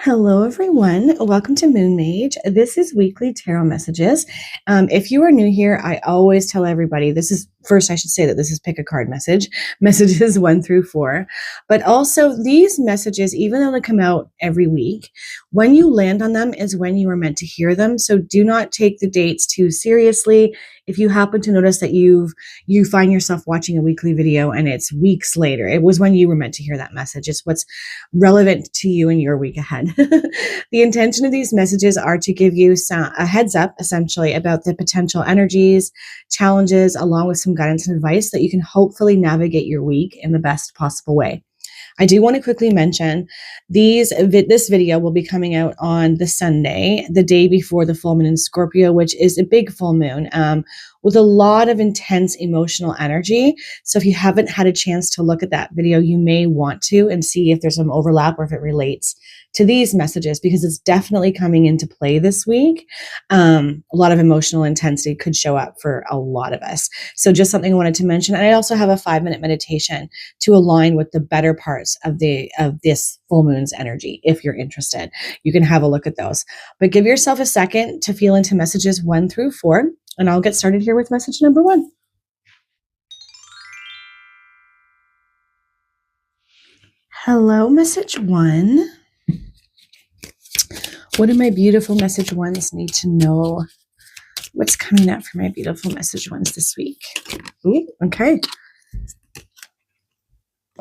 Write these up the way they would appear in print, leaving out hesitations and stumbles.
Hello, everyone. Welcome to Moon Mage. This is weekly tarot messages. If you are new here, I always tell everybody I should say that this is pick a card messages 1 through 4. But also, these messages, even though they come out every week, when you land on them is when you are meant to hear them. So do not take the dates too seriously. If you happen to notice that you find yourself watching a weekly video and it's weeks later, it was when you were meant to hear that message. It's what's relevant to you in your week ahead. The intention of these messages are to give you a heads up, essentially, about the potential energies, challenges, along with some guidance and advice that you can hopefully navigate your week in the best possible way. I do want to quickly mention this video will be coming out on the Sunday, the day before the full moon in Scorpio, which is a big full moon with a lot of intense emotional energy. So if you haven't had a chance to look at that video, you may want to and see if there's some overlap or if it relates to these messages, because it's definitely coming into play this week. A lot of emotional intensity could show up for a lot of us. So just something I wanted to mention. And I also have a 5-minute meditation to align with the better parts of this full moon's energy. If you're interested, you can have a look at those. But give yourself a second to feel into messages 1 through 4, and I'll get started here with message number 1. Hello, message 1. What do my beautiful message ones need to know? What's coming up for my beautiful message ones this week? Ooh, okay.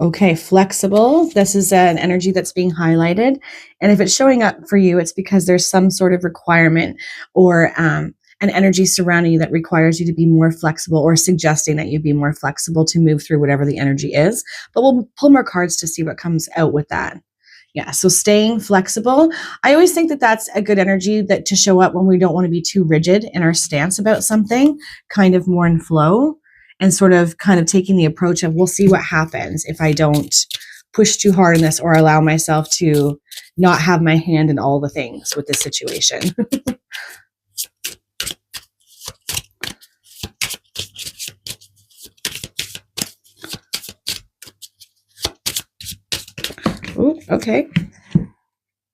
Okay, flexible. This is an energy that's being highlighted. And if it's showing up for you, it's because there's some sort of requirement or an energy surrounding you that requires you to be more flexible, or suggesting that you be more flexible to move through whatever the energy is. But we'll pull more cards to see what comes out with that. Yeah, so staying flexible. I always think that that's a good energy that to show up when we don't want to be too rigid in our stance about something, kind of more in flow, and sort of kind of taking the approach of, we'll see what happens if I don't push too hard in this or allow myself to not have my hand in all the things with this situation. Ooh, okay.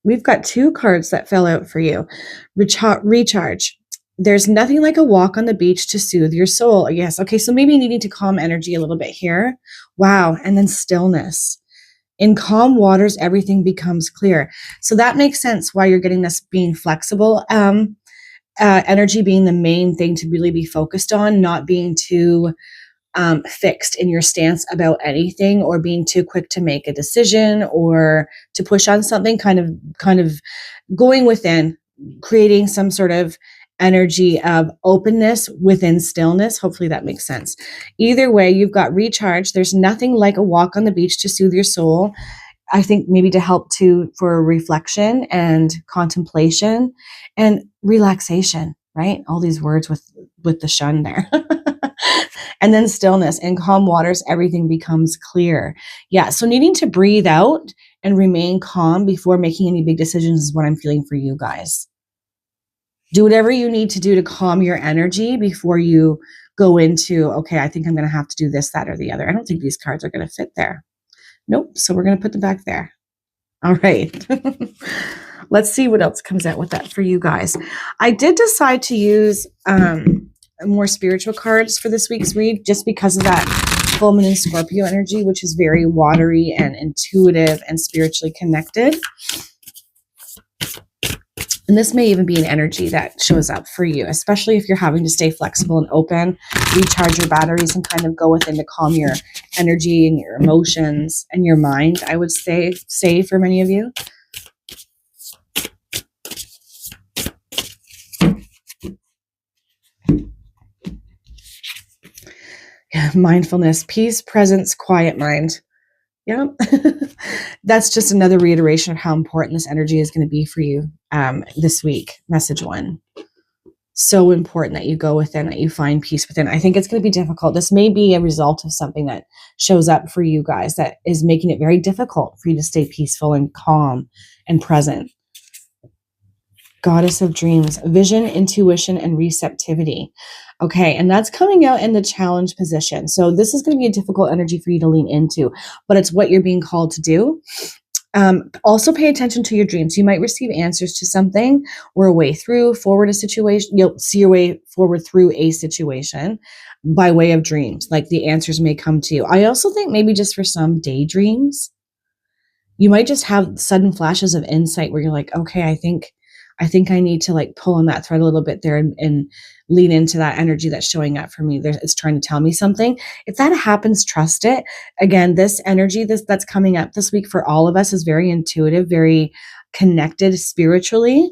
We've got 2 cards that fell out for you. Recharge. There's nothing like a walk on the beach to soothe your soul. Yes. Okay. So maybe needing to calm energy a little bit here. Wow. And then stillness. In calm waters, everything becomes clear. So that makes sense why you're getting this being flexible. Energy being the main thing to really be focused on, not being too fixed in your stance about anything, or being too quick to make a decision or to push on something, kind of going within, creating some sort of energy of openness within stillness. Hopefully that makes sense. Either way, you've got recharge. There's nothing like a walk on the beach to soothe your soul. I think maybe to help for reflection and contemplation and relaxation, right? All these words with the shun there. And then stillness. In calm waters, everything becomes clear. Yeah, so needing to breathe out and remain calm before making any big decisions is what I'm feeling for you guys. Do whatever you need to do to calm your energy before you go into, okay, I think I'm going to have to do this, that, or the other. I don't think these cards are going to fit there. Nope, so we're going to put them back there. All right. Let's see what else comes out with that for you guys. I did decide to use more spiritual cards for this week's read, just because of that full moon in Scorpio energy, which is very watery and intuitive and spiritually connected. And this may even be an energy that shows up for you, especially if you're having to stay flexible and open, recharge your batteries, and kind of go within to calm your energy and your emotions and your mind, I would say for many of you. Yeah, mindfulness, peace, presence, quiet mind. Yeah, that's just another reiteration of how important this energy is going to be for you this week. Message 1. So important that you go within, that you find peace within. I think it's going to be difficult. This may be a result of something that shows up for you guys that is making it very difficult for you to stay peaceful and calm and present. Goddess of dreams, vision, intuition, and receptivity. Okay, and that's coming out in the challenge position. So this is going to be a difficult energy for you to lean into, but it's what you're being called to do. Also pay attention to your dreams. You might receive answers to something or a way forward a situation. You'll see your way forward through a situation by way of dreams. Like the answers may come to you. I also think maybe just for some daydreams, you might just have sudden flashes of insight where you're like, okay, I think I need to like pull on that thread a little bit there and lean into that energy that's showing up for me. It's trying to tell me something. If that happens, trust it. Again, this energy that's coming up this week for all of us is very intuitive, very connected spiritually.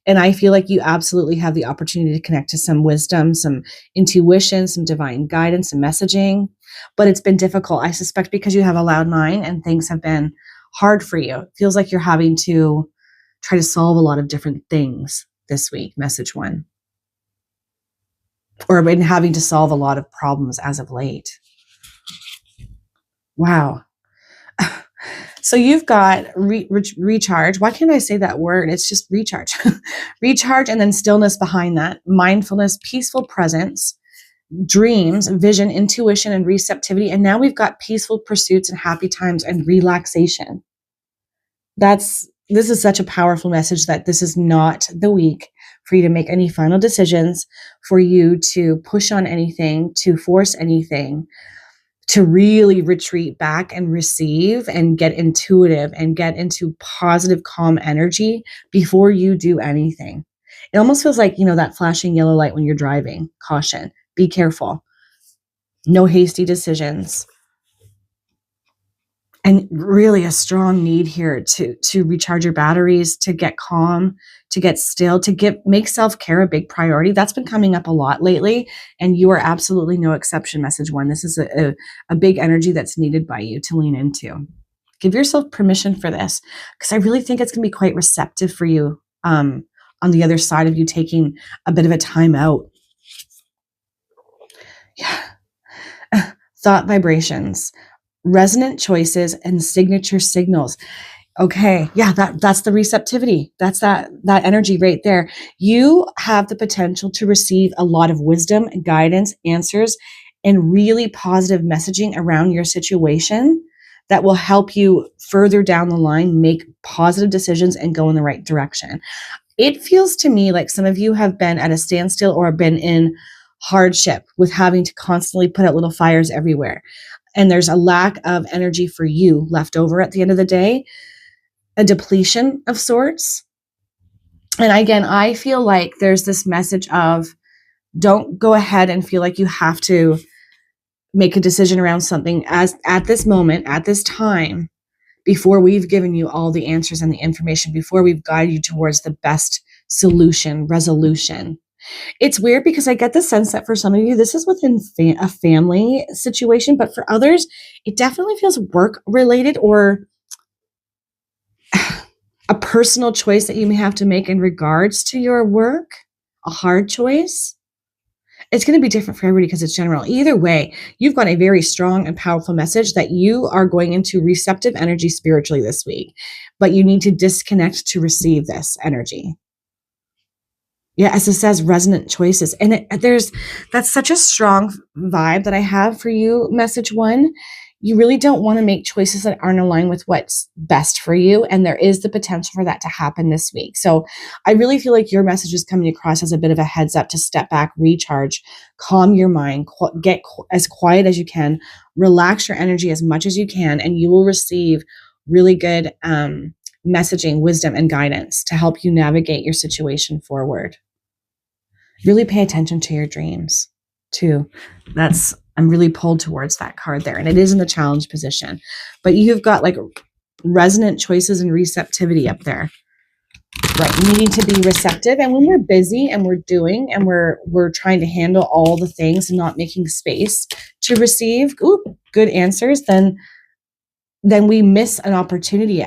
And I feel like you absolutely have the opportunity to connect to some wisdom, some intuition, some divine guidance and messaging. But it's been difficult, I suspect, because you have a loud mind and things have been hard for you. It feels like you're having to try to solve a lot of different things this week, message one. Or been having to solve a lot of problems as of late. Wow. So you've got recharge. Why can't I say that word? It's just recharge. Recharge, and then stillness behind that. Mindfulness, peaceful presence, dreams, vision, intuition, and receptivity. And now we've got peaceful pursuits and happy times and relaxation. This is such a powerful message that this is not the week for you to make any final decisions, for you to push on anything, to force anything, to really retreat back and receive and get intuitive and get into positive, calm energy before you do anything. It almost feels like, that flashing yellow light when you're driving. Caution, be careful. No hasty decisions. And really a strong need here to recharge your batteries, to get calm, to get still, to make self-care a big priority. That's been coming up a lot lately, and you are absolutely no exception, message one. This is a big energy that's needed by you to lean into. Give yourself permission for this, because I really think it's going to be quite receptive for you on the other side of you taking a bit of a time out. Yeah. Thought vibrations. Resonant choices and signature signals. Okay. Yeah, that's the receptivity. That's that energy right there. You have the potential to receive a lot of wisdom, guidance, answers, and really positive messaging around your situation that will help you further down the line make positive decisions and go in the right direction. It feels to me like some of you have been at a standstill or been in hardship with having to constantly put out little fires everywhere. And there's a lack of energy for you left over at the end of the day, a depletion of sorts. And again, I feel like there's this message of don't go ahead and feel like you have to make a decision around something as at this moment, at this time, before we've given you all the answers and the information, before we've guided you towards the best solution, resolution. It's weird because I get the sense that for some of you, this is within a family situation, but for others, it definitely feels work related or a personal choice that you may have to make in regards to your work, a hard choice. It's going to be different for everybody because it's general. Either way, you've got a very strong and powerful message that you are going into receptive energy spiritually this week, but you need to disconnect to receive this energy. Yeah, as it says, resonant choices. And that's such a strong vibe that I have for you, message one. You really don't want to make choices that aren't aligned with what's best for you. And there is the potential for that to happen this week. So I really feel like your message is coming across as a bit of a heads up to step back, recharge, calm your mind, get as quiet as you can, relax your energy as much as you can, and you will receive really good messaging, wisdom, and guidance to help you navigate your situation forward. Really pay attention to your dreams too. I'm really pulled towards that card there, and it is in the challenge position, but you've got like resonant choices and receptivity up there, right? Needing to be receptive. And when we're busy and we're doing, and we're trying to handle all the things and not making space to receive good answers, then we miss an opportunity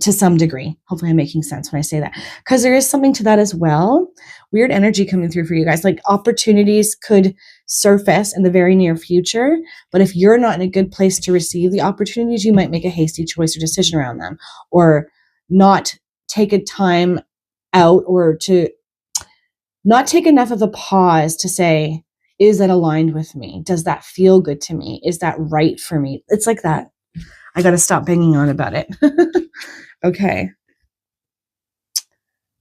to some degree. Hopefully I'm making sense when I say that, because there is something to that as well. Weird energy coming through for you guys. Like opportunities could surface in the very near future, but if you're not in a good place to receive the opportunities, you might make a hasty choice or decision around them, or not take a time out, or to not take enough of a pause to say, is that aligned with me? Does that feel good to me? Is that right for me? It's like that. I got to stop banging on about it. Okay.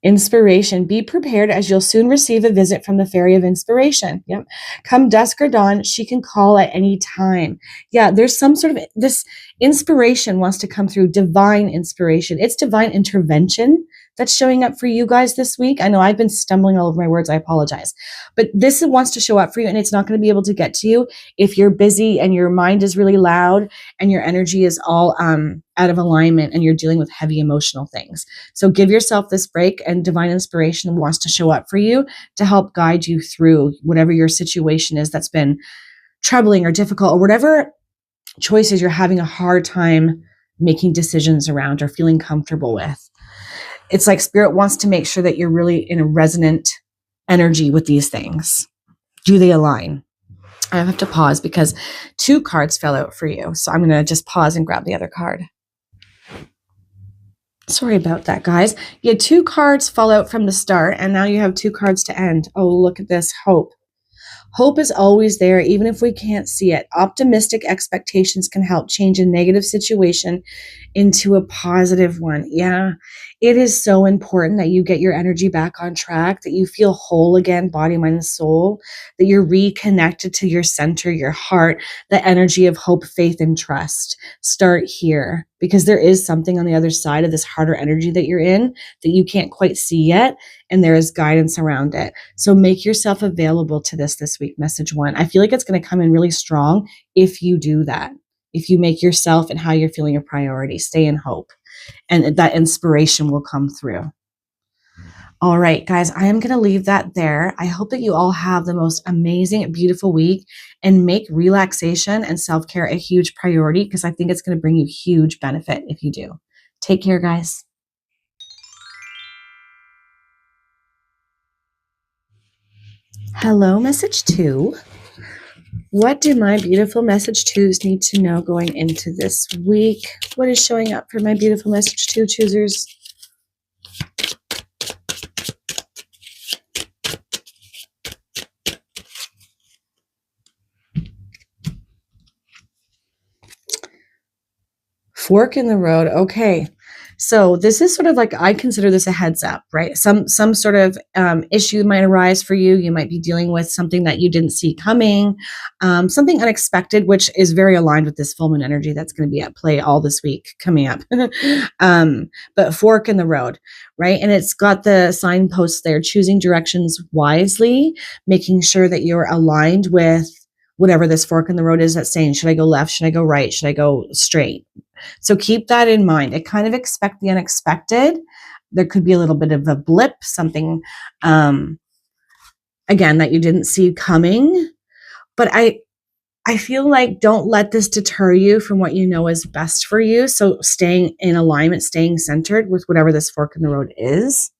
Inspiration. Be prepared as you'll soon receive a visit from the fairy of inspiration. Yep. Come dusk or dawn, she can call at any time. Yeah, there's some sort of this inspiration wants to come through, divine inspiration. It's divine intervention that's showing up for you guys this week. I know I've been stumbling all over my words. I apologize. But this wants to show up for you, and it's not going to be able to get to you if you're busy and your mind is really loud and your energy is all out of alignment and you're dealing with heavy emotional things. So give yourself this break, and divine inspiration wants to show up for you to help guide you through whatever your situation is that's been troubling or difficult, or whatever choices you're having a hard time making decisions around or feeling comfortable with. It's like spirit wants to make sure that you're really in a resonant energy with these things. Do they align? I have to pause because 2 cards fell out for you. So I'm going to just pause and grab the other card. Sorry about that, guys. You had 2 cards fall out from the start, and now you have 2 cards to end. Oh, look at this. Hope. Hope is always there, even if we can't see it. Optimistic expectations can help change a negative situation into a positive one. Yeah, it is so important that you get your energy back on track, that you feel whole again, body, mind, and soul, that you're reconnected to your center, your heart, the energy of hope, faith, and trust. Start here, because there is something on the other side of this harder energy that you're in that you can't quite see yet, and there is guidance around it. So make yourself available to this week, message 1. I feel like it's going to come in really strong if you do that. If you make yourself and how you're feeling a priority, stay in hope, and that inspiration will come through. All right, guys, I am going to leave that there. I hope that you all have the most amazing, beautiful week, and make relaxation and self-care a huge priority, because I think it's going to bring you huge benefit if you do. Take care, guys. Hello, message 2. What do my beautiful message 2s need to know going into this week? What is showing up for my beautiful message 2 choosers? Fork in the road. Okay. So this is sort of like, I consider this a heads up, right? Some sort of issue might arise for you. You might be dealing with something that you didn't see coming, something unexpected, which is very aligned with this full moon energy that's going to be at play all this week coming up. But fork in the road, right? And it's got the signposts there, choosing directions wisely, making sure that you're aligned with whatever this fork in the road is that's saying, should I go left? Should I go right? Should I go straight? So keep that in mind. It kind of expect the unexpected. There could be a little bit of a blip, something, again, that you didn't see coming. But I feel like don't let this deter you from what you know is best for you. So staying in alignment, staying centered with whatever this fork in the road is.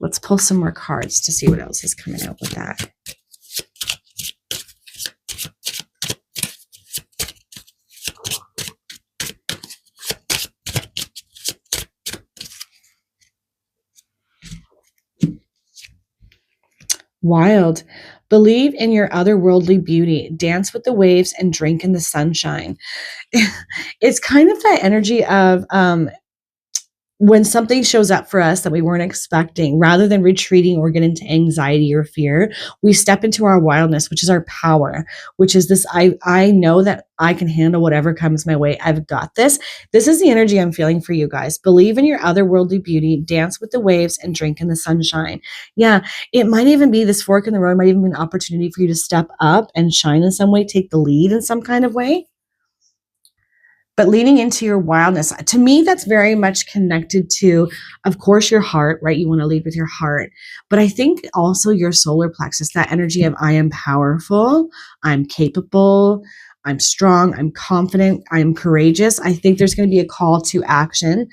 Let's pull some more cards to see what else is coming out with that. Wild. Believe in your otherworldly beauty. Dance with the waves and drink in the sunshine. It's kind of that energy of when something shows up for us that we weren't expecting, rather than retreating or get into anxiety or fear, we step into our wildness, which is our power, which is this, I know that I can handle whatever comes my way. I've got this. This is the energy I'm feeling for you guys. Believe in your otherworldly beauty, dance with the waves, and drink in the sunshine. Yeah, it might even be this fork in the road, might even be an opportunity for you to step up and shine in some way, take the lead in some kind of way. But leaning into your wildness, to me, that's very much connected to, of course, your heart, right? You want to lead with your heart. But I think also your solar plexus, that energy of I am powerful, I'm capable, I'm strong, I'm confident, I'm courageous. I think there's going to be a call to action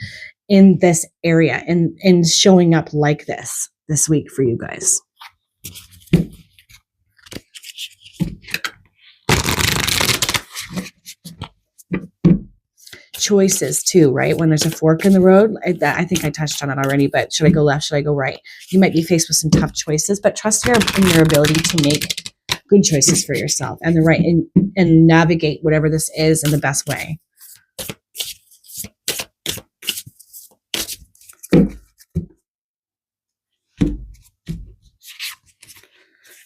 in this area and showing up like this week for you guys. Choices too, right? When there's a fork in the road, I think I touched on it already, but should I go left? Should I go right? You might be faced with some tough choices, but trust in your ability to make good choices for yourself and the right and navigate whatever this is in the best way.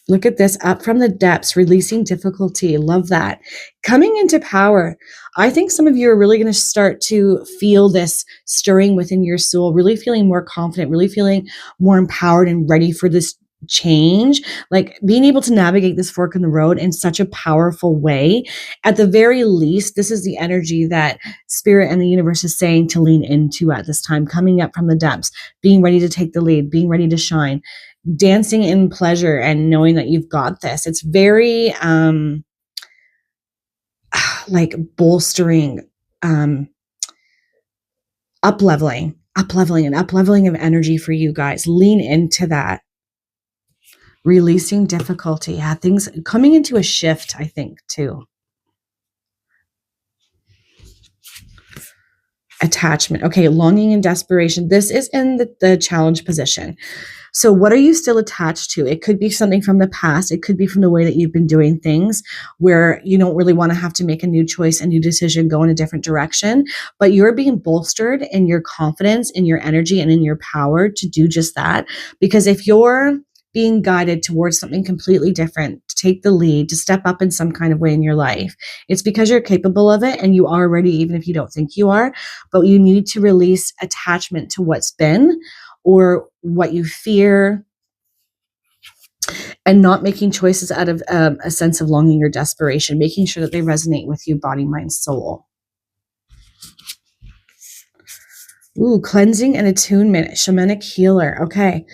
Look at this, up from the depths, releasing difficulty. Love that. Coming into power. I think some of you are really going to start to feel this stirring within your soul, really feeling more confident, really feeling more empowered and ready for this change, like being able to navigate this fork in the road in such a powerful way. At the very least, this is the energy that spirit and the universe is saying to lean into at this time, coming up from the depths, being ready to take the lead, being ready to shine, dancing in pleasure and knowing that you've got this. It's very like bolstering, up-leveling of energy for you guys. Lean into that. Releasing difficulty. Yeah, things coming into a shift, I think, too. Attachment. Okay, longing and desperation. This is in the challenge position. So what are you still attached to? It could be something from the past. It could be from the way that you've been doing things where you don't really want to have to make a new choice, a new decision, go in a different direction, but you're being bolstered in your confidence, in your energy, and in your power to do just that. Because if you're being guided towards something completely different, to take the lead, to step up in some kind of way in your life, it's because you're capable of it and you are ready, even if you don't think you are, but you need to release attachment to what's been or what you fear, and not making choices out of a sense of longing or desperation, making sure that they resonate with you, body, mind, soul. Ooh, cleansing and attunement, shamanic healer. Okay.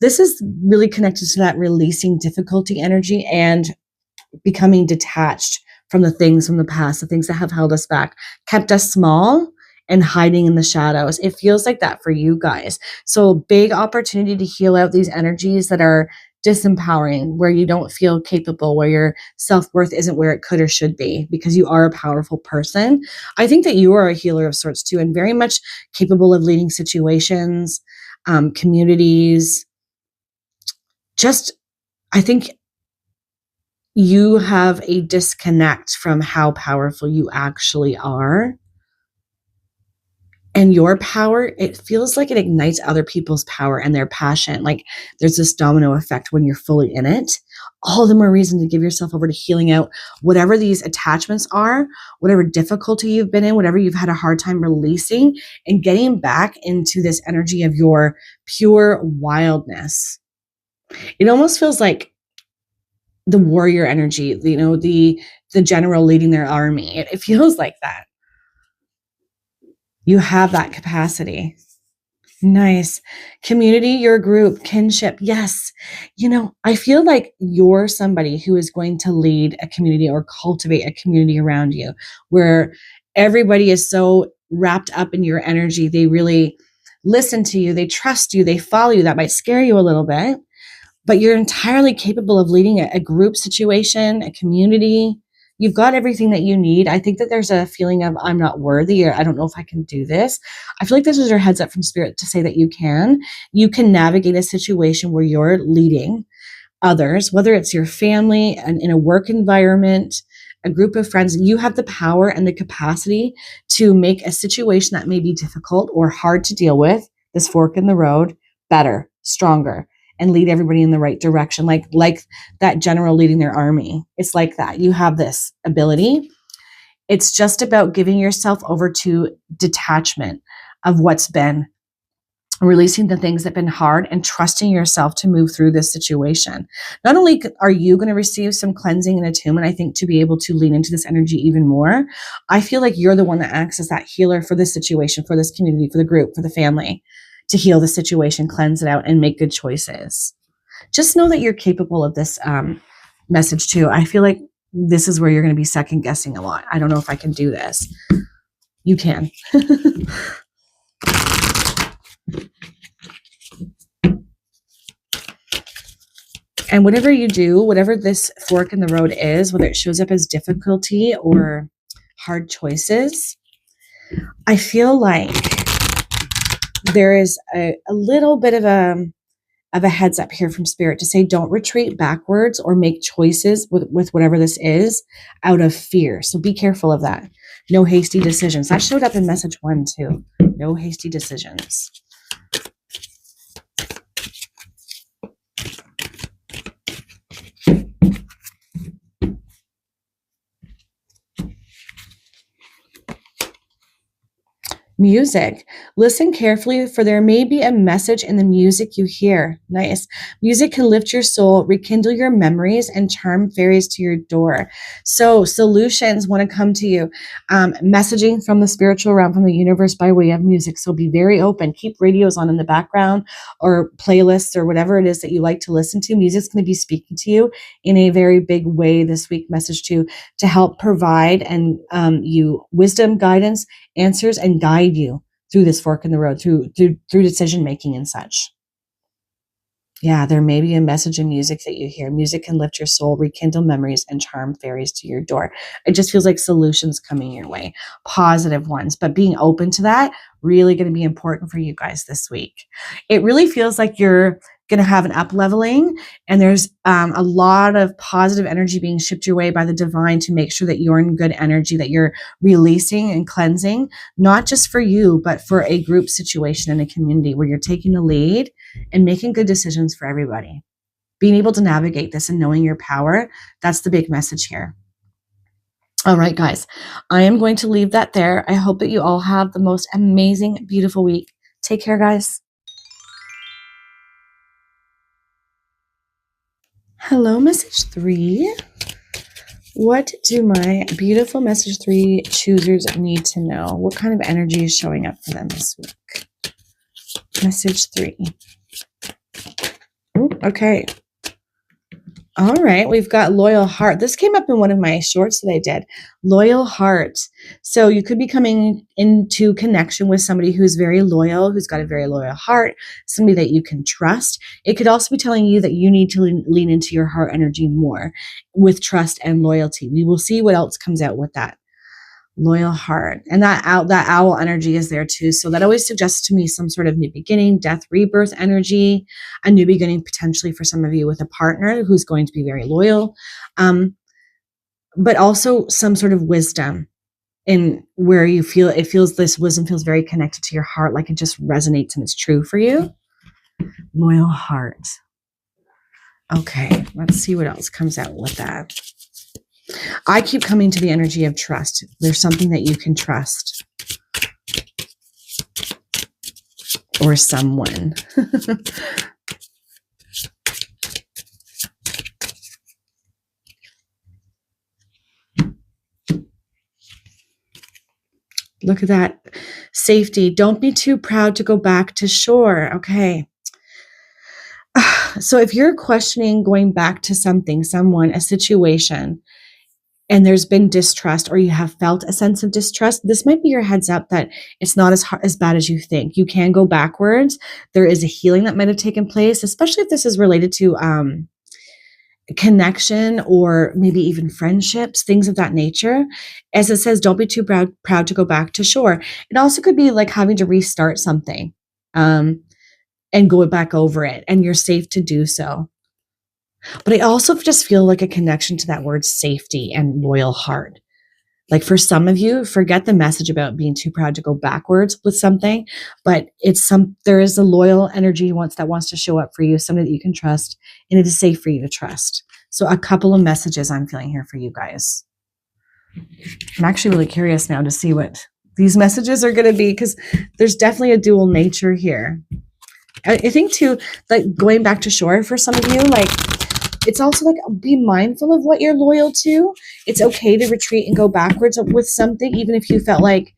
This is really connected to that releasing difficulty energy and becoming detached from the things from the past, the things that have held us back, kept us small and hiding in the shadows. It feels like that for you guys. So big opportunity to heal out these energies that are disempowering, where you don't feel capable, where your self-worth isn't where it could or should be, because you are a powerful person. I think that you are a healer of sorts too, and very much capable of leading situations, communities. Just, I think you have a disconnect from how powerful you actually are. And your power, it feels like it ignites other people's power and their passion. Like there's this domino effect when you're fully in it. All the more reason to give yourself over to healing out whatever these attachments are, whatever difficulty you've been in, whatever you've had a hard time releasing, and getting back into this energy of your pure wildness. It almost feels like the warrior energy, you know, the general leading their army. It feels like that. You have that capacity. Nice. Community, your group, kinship. Yes. You know, I feel like you're somebody who is going to lead a community or cultivate a community around you where everybody is so wrapped up in your energy. They really listen to you. They trust you. They follow you. That might scare you a little bit, but you're entirely capable of leading a group situation, a community. You've got everything that you need. I think that there's a feeling of I'm not worthy, or I don't know if I can do this. I feel like this is your heads up from spirit to say that you can. You can navigate a situation where you're leading others, whether it's your family and in a work environment, a group of friends. You have the power and the capacity to make a situation that may be difficult or hard to deal with, this fork in the road, better, stronger, and lead everybody in the right direction. Like that general leading their army. It's like that. You have this ability. It's just about giving yourself over to detachment of what's been, releasing the things that have been hard, and trusting yourself to move through this situation. Not only are you going to receive some cleansing and attunement, I think, to be able to lean into this energy even more, I feel like you're the one that acts as that healer for this situation, for this community, for the group, for the family, to heal the situation, cleanse it out, and make good choices. Just know that you're capable of this message too. I feel like this is where you're going to be second guessing a lot. I don't know if I can do this. You can. And whatever you do, whatever this fork in the road is, whether it shows up as difficulty or hard choices, I feel like there is a little bit of a heads up here from spirit to say, don't retreat backwards or make choices with whatever this is out of fear. So be careful of that. No hasty decisions. That showed up in message 1 too. No hasty decisions. Music. Listen carefully, for there may be a message in the music you hear. Nice. Music can lift your soul, rekindle your memories, and charm fairies to your door. So solutions want to come to you. Messaging from the spiritual realm, from the universe by way of music. So be very open. Keep radios on in the background or playlists or whatever it is that you like to listen to. Music's going to be speaking to you in a very big way this week. Message to help provide and you wisdom, guidance, answers, and guide you through this fork in the road, through decision making and such. Yeah, there may be a message in music that you hear. Music can lift your soul, rekindle memories, and charm fairies to your door. It just feels like solutions coming your way, positive ones, but being open to that, really going to be important for you guys this week. It really feels like you're going to have an up leveling, and there's a lot of positive energy being shipped your way by the divine to make sure that you're in good energy, that you're releasing and cleansing, not just for you, but for a group situation in a community where you're taking the lead and making good decisions for everybody. Being able to navigate this and knowing your power, that's the big message here. All right, guys, I am going to leave that there. I hope that you all have the most amazing, beautiful week. Take care, guys. Hello, message 3. What do my beautiful message 3 choosers need to know? What kind of energy is showing up for them this week? Message 3. Ooh, okay. All right, we've got loyal heart. This came up in one of my shorts that I did. Loyal heart. So you could be coming into connection with somebody who's very loyal, who's got a very loyal heart, somebody that you can trust. It could also be telling you that you need to lean into your heart energy more with trust and loyalty. We will see what else comes out with that. Loyal heart. And that owl energy is there too. So that always suggests to me some sort of new beginning, death, rebirth energy, a new beginning potentially for some of you with a partner who's going to be very loyal, but also some sort of wisdom in where you feel, this wisdom feels very connected to your heart, like it just resonates and it's true for you. Loyal heart. Okay, let's see what else comes out with that. I keep coming to the energy of trust. There's something that you can trust. Or someone. Look at that. Safety. Don't be too proud to go back to shore. Okay. So if you're questioning going back to something, someone, a situation, and there's been distrust, or you have felt a sense of distrust, this might be your heads up that it's not as bad as you think. You can go backwards. There is a healing that might have taken place, especially if this is related to connection or maybe even friendships, things of that nature. As it says, don't be too proud to go back to shore. It also could be like having to restart something and go back over it, and you're safe to do so. But I also just feel like a connection to that word safety and loyal heart. Like for some of you, forget the message about being too proud to go backwards with something, but there is a loyal energy that wants to show up for you, somebody that you can trust, and it is safe for you to trust. So a couple of messages I'm feeling here for you guys. I'm actually really curious now to see what these messages are going to be, because there's definitely a dual nature here. I think too, like going back to shore for some of you, like it's also like be mindful of what you're loyal to. It's okay to retreat and go backwards with something, even if you felt like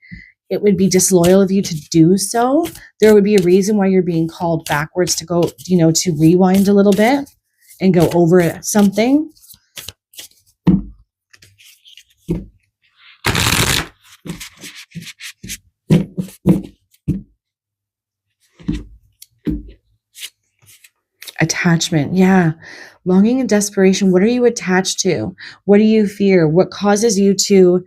it would be disloyal of you to do so. There would be a reason why you're being called backwards to go, to rewind a little bit and go over something. Attachment. Yeah. Longing and desperation. What are you attached to? What do you fear? What causes you to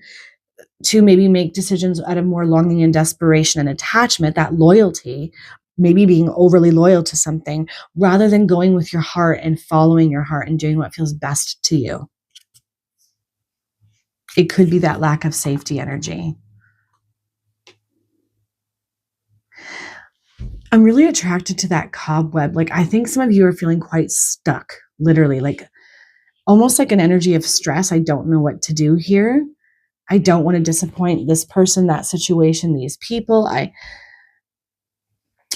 maybe make decisions out of more longing and desperation and attachment, that loyalty, maybe being overly loyal to something rather than going with your heart and following your heart and doing what feels best to you? It could be that lack of safety energy. I'm really attracted to that cobweb. Like, I think some of you are feeling quite stuck, literally, like almost like an energy of stress. I don't know what to do here. I don't want to disappoint this person, that situation, these people.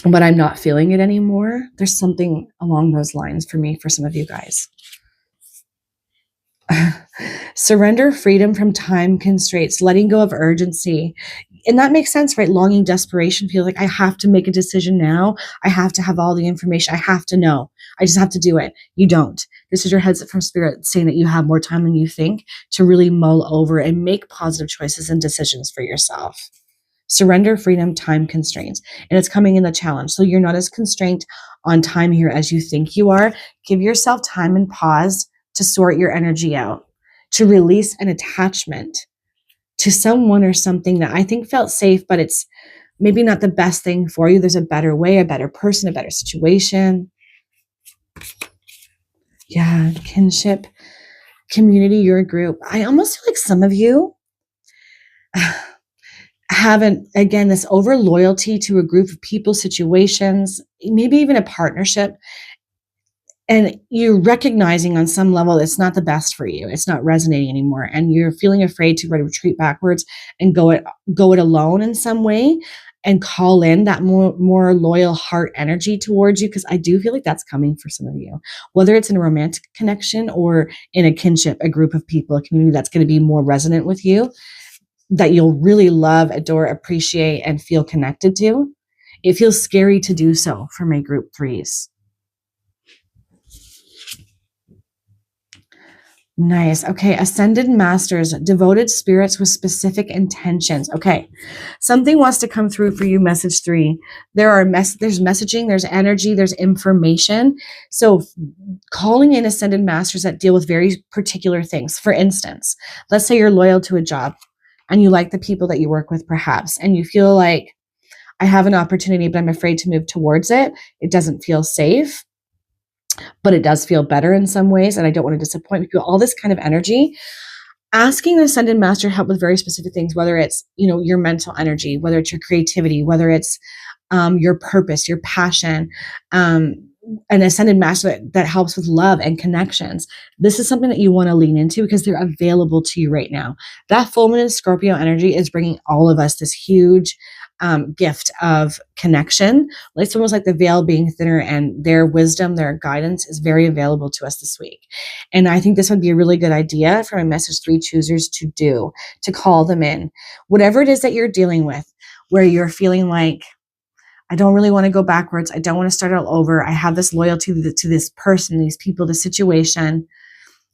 But I'm not feeling it anymore. There's something along those lines for me, for some of you guys. Surrender, freedom from time constraints, letting go of urgency. And that makes sense, right? Longing, desperation, feel like I have to make a decision now. I have to have all the information. I have to know. I just have to do it. You don't. This is your heads up from spirit saying that you have more time than you think to really mull over and make positive choices and decisions for yourself. Surrender, freedom, time constraints. And it's coming in the challenge. So you're not as constrained on time here as you think you are. Give yourself time and pause to sort your energy out, to release an attachment to someone or something that I think felt safe, but it's maybe not the best thing for you. There's a better way, a better person, a better situation. Yeah, kinship, community, your group. I almost feel like some of you haven't, again, this over loyalty to a group of people, situations, maybe even a partnership. And you're recognizing on some level it's not the best for you. It's not resonating anymore. And you're feeling afraid to retreat backwards and go it alone in some way and call in that more loyal heart energy towards you. Because I do feel like that's coming for some of you, whether it's in a romantic connection or in a kinship, a group of people, a community that's going to be more resonant with you, that you'll really love, adore, appreciate, and feel connected to. It feels scary to do so for my group 3s. Nice. Okay. Ascended masters, devoted spirits with specific intentions. Okay. Something wants to come through for you, message 3. There's messaging, there's energy, there's information. So calling in ascended masters that deal with very particular things. For instance, let's say you're loyal to a job and you like the people that you work with perhaps, and you feel like I have an opportunity, but I'm afraid to move towards it. It doesn't feel safe, but it does feel better in some ways, and I don't want to disappoint people. All this kind of energy. Asking the ascended master help with very specific things, whether it's, your mental energy, whether it's your creativity, whether it's your purpose, your passion, an ascended master that helps with love and connections. This is something that you want to lean into because they're available to you right now. That full moon in Scorpio energy is bringing all of us this huge gift of connection. It's almost like the veil being thinner, and their wisdom, their guidance is very available to us this week. And I think this would be a really good idea for my message 3 choosers to call them in. Whatever it is that you're dealing with, where you're feeling like, I don't really want to go backwards. I don't want to start all over. I have this loyalty to this person, these people, the situation,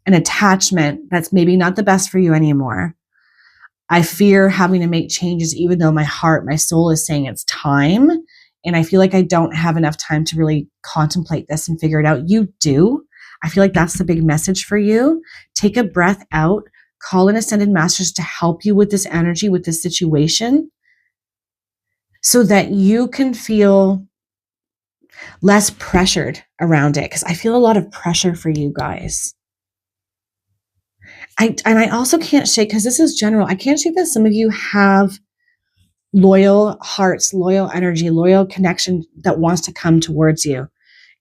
an attachment that's maybe not the best for you anymore. I fear having to make changes, even though my heart, my soul is saying it's time. And I feel like I don't have enough time to really contemplate this and figure it out. You do. I feel like that's the big message for you. Take a breath out, call in ascended masters to help you with this energy, with this situation, so that you can feel less pressured around it. Because I feel a lot of pressure for you guys. I also can't shake, because this is general, I can't shake that some of you have loyal hearts, loyal energy, loyal connection that wants to come towards you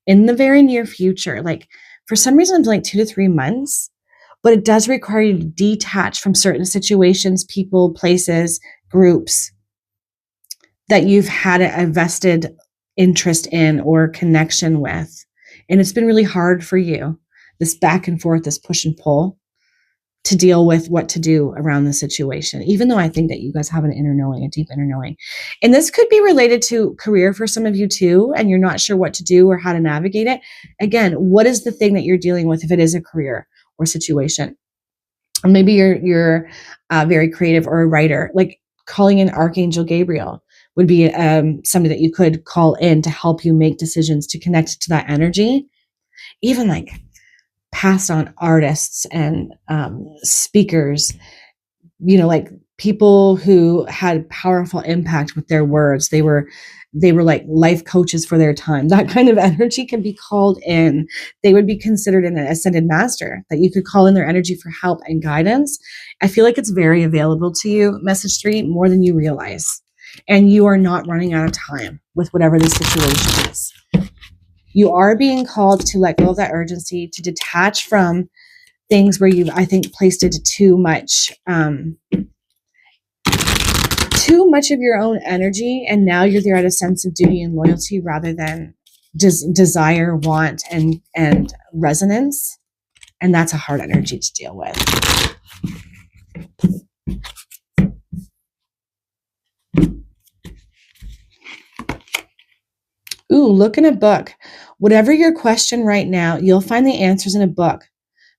in the very near future. Like, for some reason, it's like 2 to 3 months, but it does require you to detach from certain situations, people, places, groups that you've had a vested interest in or connection with. And it's been really hard for you, this back and forth, this push and pull, to deal with what to do around the situation, even though I think that you guys have an inner knowing, a deep inner knowing. And this could be related to career for some of you too, and you're not sure what to do or how to navigate it. Again, what is the thing that you're dealing with if it is a career or situation? Or maybe you're very creative or a writer, like calling in Archangel Gabriel would be somebody that you could call in to help you make decisions, to connect to that energy. Even like passed on artists and speakers, like people who had powerful impact with their words. They were like life coaches for their time. That kind of energy can be called in. They would be considered an ascended master that you could call in their energy for help and guidance. I feel like it's very available to you, message 3, more than you realize. And you are not running out of time with whatever the situation is. You are being called to let go of that urgency, to detach from things where you've, I think, placed it too much too much of your own energy, and now you're there out of sense of duty and loyalty rather than desire, want, and resonance. And that's a hard energy to deal with. Ooh, look in a book. Whatever your question right now, you'll find the answers in a book.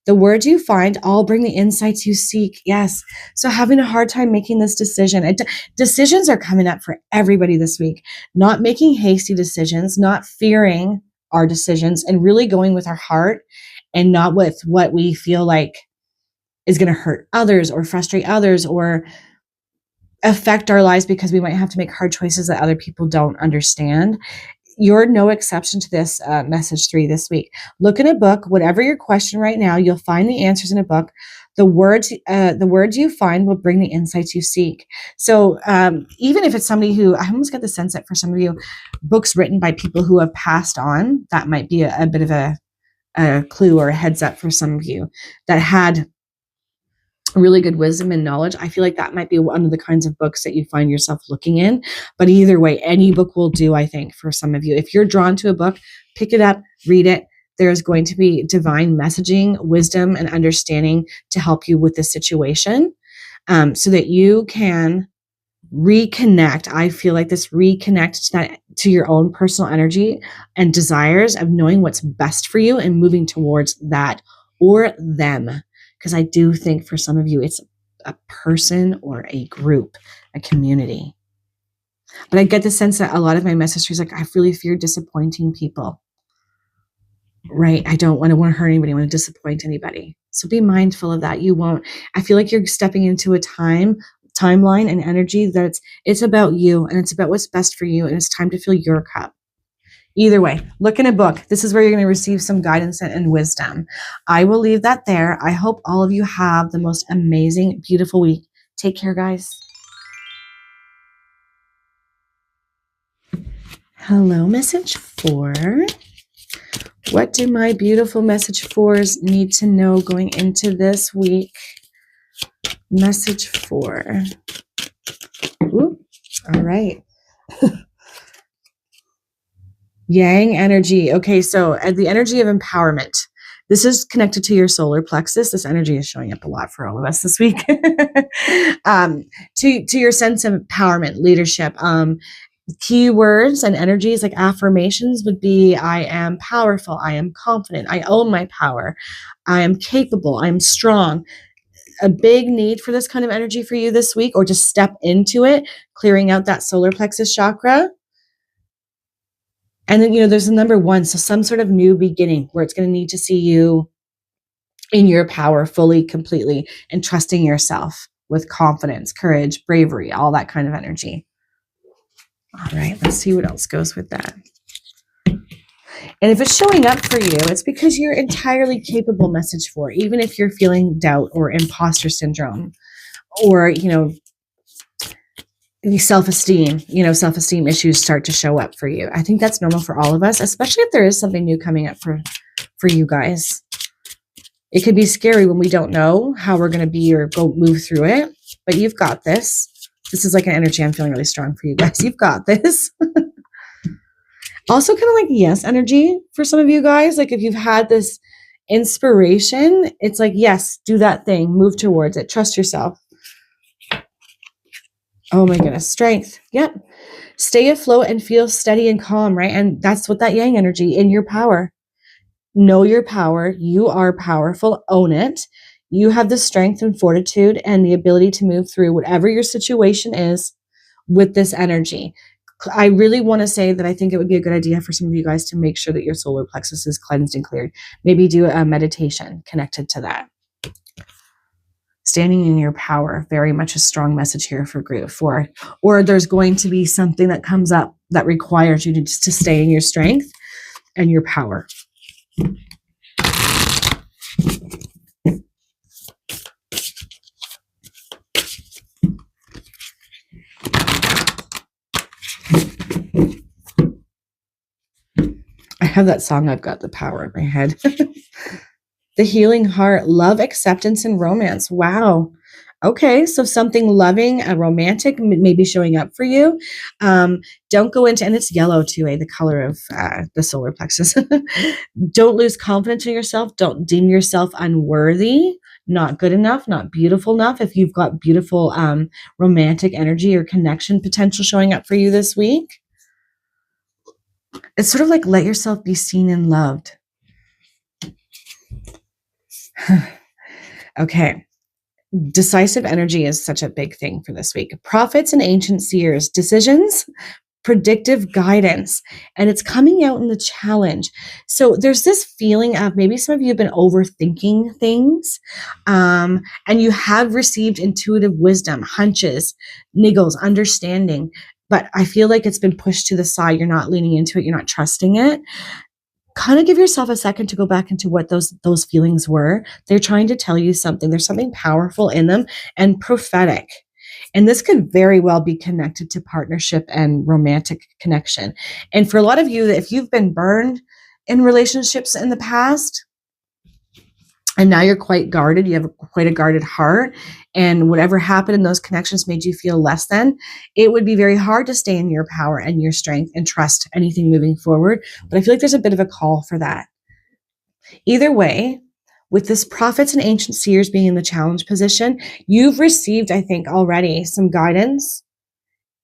The words you find all bring the insights you seek. Yes. So having a hard time making this decision. Decisions are coming up for everybody this week. Not making hasty decisions, not fearing our decisions, and really going with our heart and not with what we feel like is going to hurt others or frustrate others or affect our lives because we might have to make hard choices that other people don't understand. You're no exception to this message 3 this week. Look in a book, whatever your question right now, you'll find the answers in a book. The words you find will bring the insights you seek. So even if it's somebody who, I almost get the sense that for some of you, books written by people who have passed on, that might be a bit of a clue or a heads up for some of you that had really good wisdom and knowledge. I feel like that might be one of the kinds of books that you find yourself looking in. But either way, any book will do, I think, for some of you. If you're drawn to a book, pick it up, read it. There's going to be divine messaging, wisdom, and understanding to help you with this situation so that you can reconnect. I feel like this reconnect to your own personal energy and desires of knowing what's best for you and moving towards that or them. Because I do think for some of you, it's a person or a group, a community. But I get the sense that a lot of my messages is like, I really fear disappointing people, right? I don't want to hurt anybody. I want to disappoint anybody. So be mindful of that. You won't. I feel like you're stepping into a timeline and energy that it's about you and it's about what's best for you. And it's time to fill your cup. Either way, look in a book. This is where you're going to receive some guidance and wisdom. I will leave that there. I hope all of you have the most amazing, beautiful week. Take care, guys. Hello, message 4. What do my beautiful message 4s need to know going into this week? Message 4. Ooh, all right. Yang energy. Okay, so the energy of empowerment. This is connected to your solar plexus. This energy is showing up a lot for all of us this week. To your sense of empowerment, leadership. Keywords and energies like affirmations would be: I am powerful. I am confident. I own my power. I am capable. I am strong. A big need for this kind of energy for you this week, or just step into it, clearing out that solar plexus chakra. And then, there's the number 1. So some sort of new beginning where it's going to need to see you in your power fully, completely, and trusting yourself with confidence, courage, bravery, all that kind of energy. All right, let's see what else goes with that. And if it's showing up for you, it's because you're entirely capable, message 4, even if you're feeling doubt or imposter syndrome or, self-esteem issues start to show up for you. I think that's normal for all of us, especially if there is something new coming up for you guys. It could be scary when we don't know how we're going to be or go move through it, but you've got this. This is like an energy I'm feeling really strong for you guys. You've got this. Also kind of like yes energy for some of you guys. Like if you've had this inspiration, it's like, yes, do that thing, move towards it, trust yourself. Oh my goodness. Strength. Yep. Stay afloat and feel steady and calm, right? And that's what that yang energy in your power. Know your power. You are powerful. Own it. You have the strength and fortitude and the ability to move through whatever your situation is with this energy. I really want to say that I think it would be a good idea for some of you guys to make sure that your solar plexus is cleansed and cleared. Maybe do a meditation connected to that. Standing in your power, very much a strong message here for group 4. Or there's going to be something that comes up that requires you to stay in your strength and your power. I have that song, I've Got the Power, in my head. The healing heart, love, acceptance, and romance. Wow. Okay, so something loving, romantic, may be showing up for you. Don't go into, and it's yellow too, the color of the solar plexus. Don't lose confidence in yourself. Don't deem yourself unworthy, not good enough, not beautiful enough. If you've got beautiful romantic energy or connection potential showing up for you this week, it's sort of like let yourself be seen and loved. Okay. Decisive energy is such a big thing for this week. Prophets and ancient seers, decisions, predictive guidance, and it's coming out in the challenge. So there's this feeling of maybe some of you have been overthinking things, and you have received intuitive wisdom, hunches, niggles, understanding, but I feel like it's been pushed to the side. You're not leaning into it. You're not trusting it. Kind of give yourself a second to go back into what those feelings were. They're trying to tell you something. There's something powerful in them and prophetic. And this could very well be connected to partnership and romantic connection. And for a lot of you, if you've been burned in relationships in the past, and now you're quite guarded, you have quite a guarded heart, and whatever happened in those connections made you feel less than, it would be very hard to stay in your power and your strength and trust anything moving forward. But I feel like there's a bit of a call for that. Either way, with this prophets and ancient seers being in the challenge position, you've received, I think, already some guidance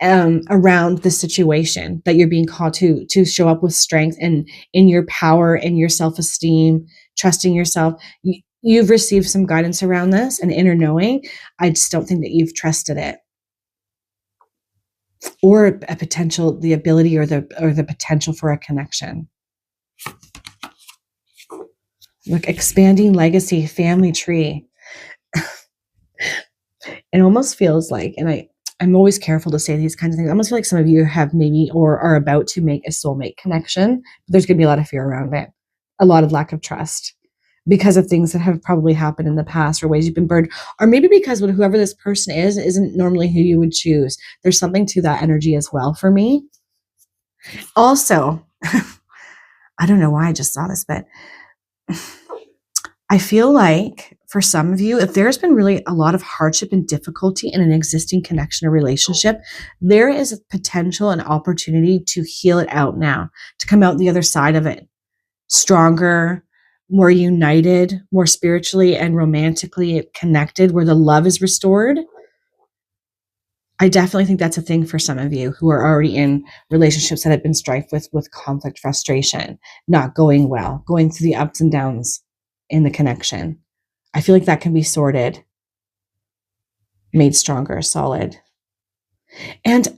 around the situation that you're being called to show up with strength and in your power and your self-esteem, trusting yourself. You've received some guidance around this and inner knowing. I just don't think that you've trusted it, or a potential, the ability or the potential for a connection. Look, expanding legacy, family tree. It almost feels like, and I'm always careful to say these kinds of things. I almost feel like some of you have maybe or are about to make a soulmate connection, but there's going to be a lot of fear around it, a lot of lack of trust because of things that have probably happened in the past or ways you've been burned, or maybe because whoever this person is isn't normally who you would choose. There's something to that energy as well for me. Also, I don't know why I just saw this, but I feel like for some of you, if there's been really a lot of hardship and difficulty in an existing connection or relationship, there is a potential and opportunity to heal it out now, to come out the other side of it stronger, more united, more spiritually and romantically connected, where the love is restored. I definitely think that's a thing for some of you who are already in relationships that have been strife with conflict, frustration, not going well, going through the ups and downs in the connection. I feel like that can be sorted, made stronger, solid. And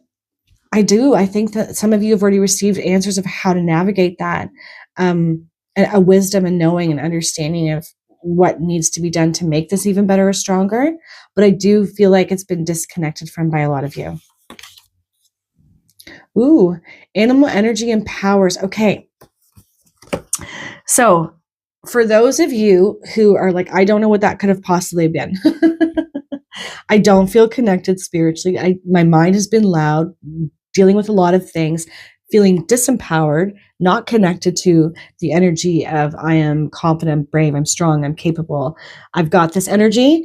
I think that some of you have already received answers of how to navigate that, a wisdom and knowing and understanding of what needs to be done to make this even better or stronger. But I do feel like it's been disconnected from by a lot of you. Ooh, animal energy and powers. Okay. So for those of you who are like, I don't know what that could have possibly been. I don't feel connected spiritually. My mind has been loud, dealing with a lot of things, feeling disempowered, not connected to the energy of I am confident, brave, I'm strong, I'm capable, I've got this energy.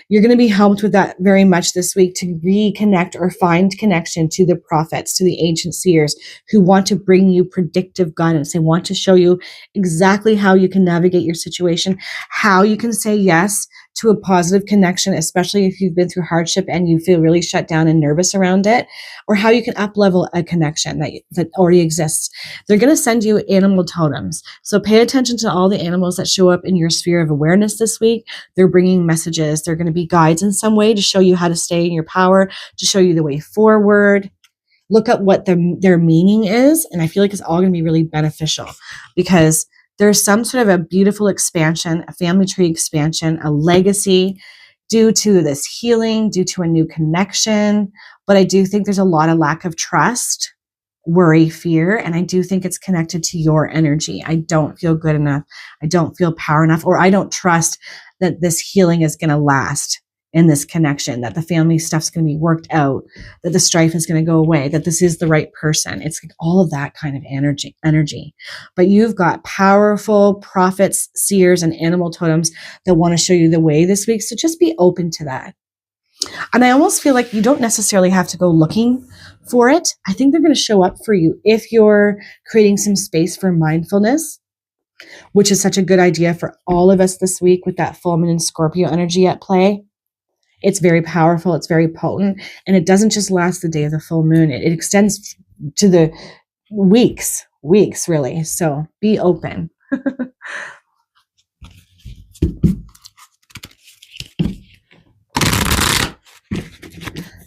You're going to be helped with that very much this week to reconnect or find connection to the prophets, to the ancient seers who want to bring you predictive guidance. They want to show you exactly how you can navigate your situation, how you can say yes to a positive connection, especially if you've been through hardship and you feel really shut down and nervous around it, or how you can up-level a connection that already exists. They're going to send you animal totems. So pay attention to all the animals that show up in your sphere of awareness this week. They're bringing messages. They're going to be guides in some way to show you how to stay in your power, to show you the way forward. Look at what their meaning is. And I feel like it's all going to be really beneficial because there's some sort of a beautiful expansion, a family tree expansion, a legacy due to this healing, due to a new connection. But I do think there's a lot of lack of trust, worry, fear, and I do think it's connected to your energy. I don't feel good enough. I don't feel power enough, or I don't trust that this healing is going to last. in this connection, that the family stuff's going to be worked out, that the strife is going to go away, that this is the right person. It's like all of that kind of energy. But you've got powerful prophets, seers, and animal totems that want to show you the way this week. So just be open to that. And I almost feel like you don't necessarily have to go looking for it. I think they're going to show up for you if you're creating some space for mindfulness, which is such a good idea for all of us this week with that full moon and Scorpio energy at play. It's very powerful. It's very potent. And it doesn't just last the day of the full moon. It extends to the weeks, really. So be open.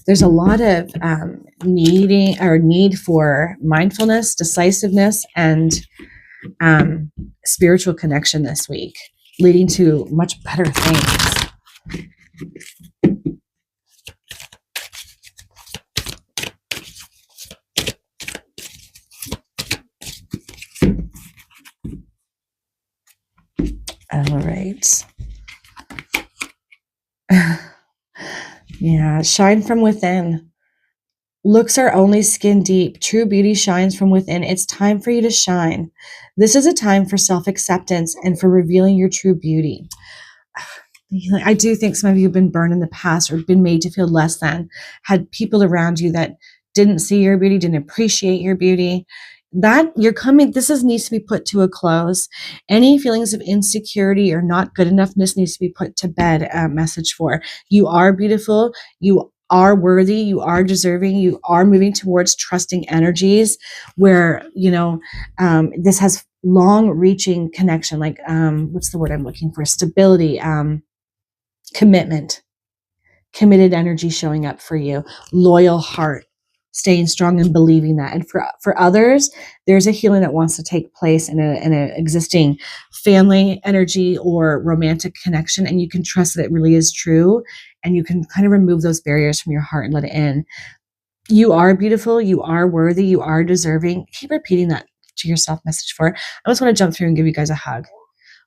There's a lot of need for mindfulness, decisiveness, and spiritual connection this week, leading to much better things. All right. Yeah, shine from within. Looks are only skin deep. True beauty shines from within. It's time for you to shine. This is a time for self-acceptance and for revealing your true beauty. I do think some of you have been burned in the past or been made to feel less than, had people around you that didn't see your beauty, didn't appreciate your beauty. That you're coming, needs to be put to a close. Any feelings of insecurity or not good enoughness needs to be put to bed. Message for you are beautiful. You are worthy. You are deserving. You are moving towards trusting energies where, this has long reaching connection. Like, what's the word I'm looking for? Stability, commitment, committed energy showing up for you, loyal heart, staying strong and believing that. And for others, there's a healing that wants to take place in an existing family energy or romantic connection. And you can trust that it really is true. And you can kind of remove those barriers from your heart and let it in. You are beautiful. You are worthy. You are deserving. Keep repeating that to yourself. Message for. I just want to jump through and give you guys a hug.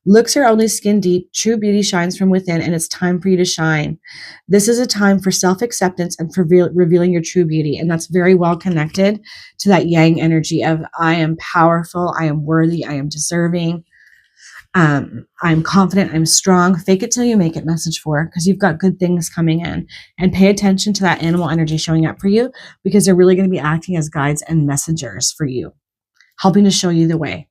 Looks are only skin deep. True beauty shines from within, and it's time for you to shine. This is a time for self-acceptance and for revealing your true beauty. And that's very well connected to that yang energy of I am powerful, I am worthy, I am deserving. I'm confident, I'm strong. Fake it till you make it. Message for, because you've got good things coming in. And pay attention to that animal energy showing up for you, because they're really going to be acting as guides and messengers for you, helping to show you the way.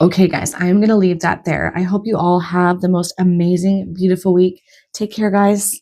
Okay, guys, I am going to leave that there. I hope you all have the most amazing, beautiful week. Take care, guys.